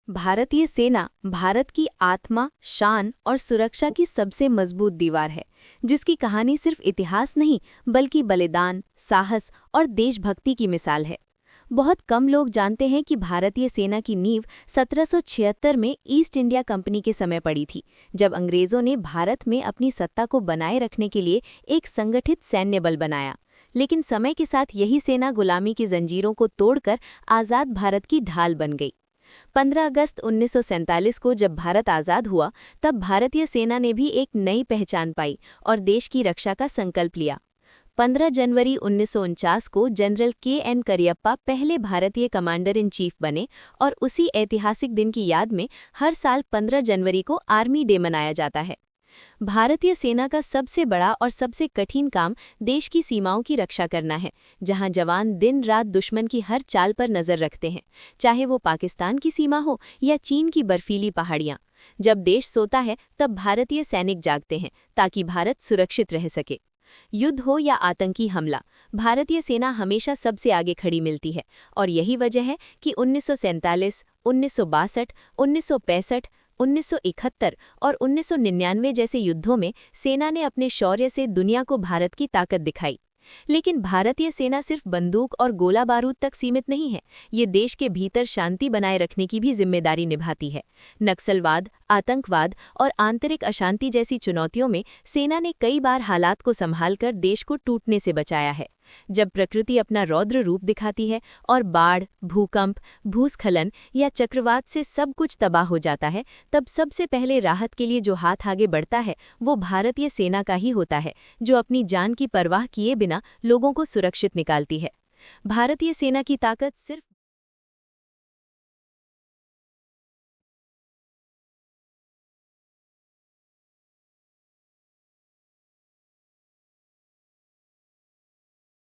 भारतीय सेना भारत की आत्मा, शान और सुरक्षा की सबसे मजबूत दीवार है, जिसकी कहानी सिर्फ इतिहास नहीं बल्कि बलिदान, साहस और देशभक्ति की मिसाल है। बहुत कम लोग जानते हैं कि भारतीय सेना की नींव 1776 में ईस्ट इंडिया कंपनी के समय पड़ी थी, जब अंग्रेजों ने भारत में अपनी सत्ता को बनाए रखने के लिए एक संगठित सैन्य बल बनाया। लेकिन समय के साथ यही सेना गुलामी की जंजीरों को तोड़कर आज़ाद भारत की ढाल बन गई। 15 अगस्त 1947 को जब भारत आज़ाद हुआ, तब भारतीय सेना ने भी एक नई पहचान पाई और देश की रक्षा का संकल्प लिया। 15 जनवरी 1949 को जनरल के.एन. करियप्पा पहले भारतीय कमांडर इन चीफ बने और उसी ऐतिहासिक दिन की याद में हर साल 15 जनवरी को आर्मी डे मनाया जाता है। भारतीय सेना का सबसे बड़ा और सबसे कठिन काम देश की सीमाओं की रक्षा करना है, जहां जवान दिन रात दुश्मन की हर चाल पर नजर रखते हैं, चाहे वो पाकिस्तान की सीमा हो या चीन की बर्फीली पहाड़ियां। जब देश सोता है तब भारतीय सैनिक जागते हैं ताकि भारत सुरक्षित रह सके। युद्ध हो या आतंकी हमला, भारतीय सेना हमेशा सबसे आगे खड़ी मिलती है और यही वजह है कि 1947, 1962, 1965, 1971 और 1999 जैसे युद्धों में सेना ने अपने शौर्य से दुनिया को भारत की ताकत दिखाई। लेकिन भारतीय सेना सिर्फ बंदूक और गोला बारूद तक सीमित नहीं है, ये देश के भीतर शांति बनाए रखने की भी जिम्मेदारी निभाती है। नक्सलवाद, आतंकवाद और आंतरिक अशांति जैसी चुनौतियों में सेना ने कई बार हालात को संभालकर देश को टूटने से बचाया है। जब प्रकृति अपना रौद्र रूप दिखाती है और बाढ़, भूकंप, भूस्खलन या चक्रवात से सब कुछ तबाह हो जाता है, तब सबसे पहले राहत के लिए जो हाथ आगे बढ़ता है वो भारतीय सेना का ही होता है, जो अपनी जान की परवाह किए बिना लोगों को सुरक्षित निकालती है। भारतीय सेना की ताकत सिर्फ